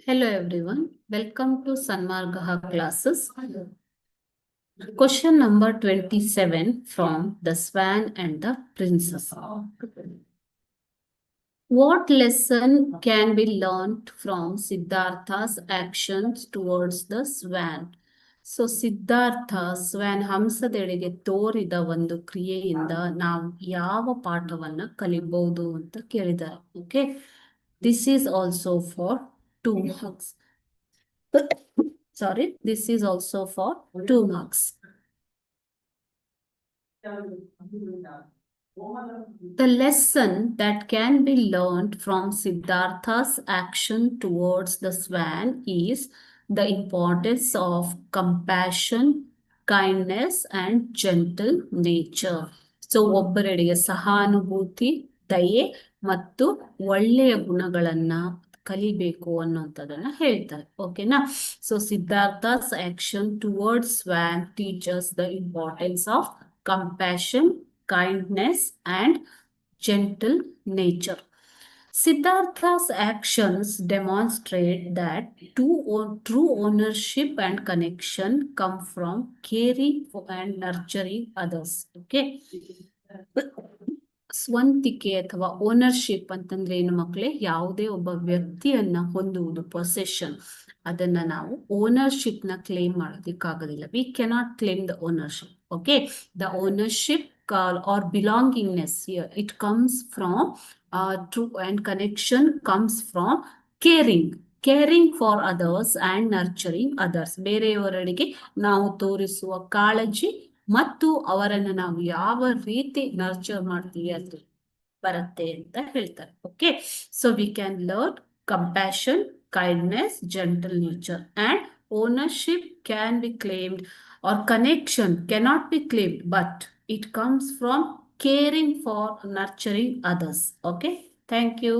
Hello everyone, welcome to Sanmargaha classes. Question number 27 from The Swan and the Princess. What lesson can be learned from Siddhartha's actions towards the swan? So Siddhartha swan ಹಂಸದೆಡೆಗೆ ತೋರಿದ ಒಂದು ಕ್ರಿಯೆಯಿಂದ ನಾವು ಯಾವ ಪಾಠವನ್ನ ಕಲಿಬಹುದು ಅಂತ ಕೇಳಿದ್ದಾರೆ. Okay, this is also for 2 marks. Sorry, this is also for 2 marks. The lesson that can be learned from Siddhartha's action towards the swan is the importance of compassion, kindness, and gentle nature. So, ಒಬ್ಬರೆಡೆಗೆ ಸಹಾನುಭೂತಿ, ದಯೆ ಮತ್ತು ಒಳ್ಳೆಯ ಗುಣಗಳನ್ನ ಕಲಿಬೇಕು ಅನ್ನೋಂಥದ್ದನ್ನ ಹೇಳ್ತಾರೆ. ಓಕೆನಾ? So Siddhartha's action towards swan teaches the importance of compassion, kindness, and gentle nature. Siddhartha's actions demonstrate that true ownership and connection come from caring for and nurturing others. Okay. ಸ್ವಂತಿಕೆ ಅಥವಾ ಓನರ್ಶಿಪ್ ಅಂತಂದ್ರೆ ಏನು ಮಕ್ಕಳೇ? ಯಾವುದೇ ಒಬ್ಬ ವ್ಯಕ್ತಿಯನ್ನ ಹೊಂದುವುದು, ಪೊಸೆಷನ್, ಅದನ್ನ ನಾವು ಓನರ್ಶಿಪ್ ನ ಕ್ಲೇಮ್ ಮಾಡೋದಕ್ಕಾಗೋದಿಲ್ಲ. We cannot claim the ownership. Okay, the ownership or belongingness here, it comes from true and connection comes from caring for others and nurturing others. ಬೇರೆಯವರಿಗೆ ನಾವು ತೋರಿಸುವ ಕಾಳಜಿ ಮತ್ತು ಅವರನ್ನು ನಾವು ಯಾವ ರೀತಿ ನರ್ಚರ್ ಮಾಡ್ತೀವಿ ಅದು ಬರುತ್ತೆ ಅಂತ ಹೇಳ್ತಾರೆ. Okay, so we can learn compassion, kindness, gentle nature, and ownership can be claimed, or connection cannot be claimed, but it comes from caring for nurturing others. Okay, thank you.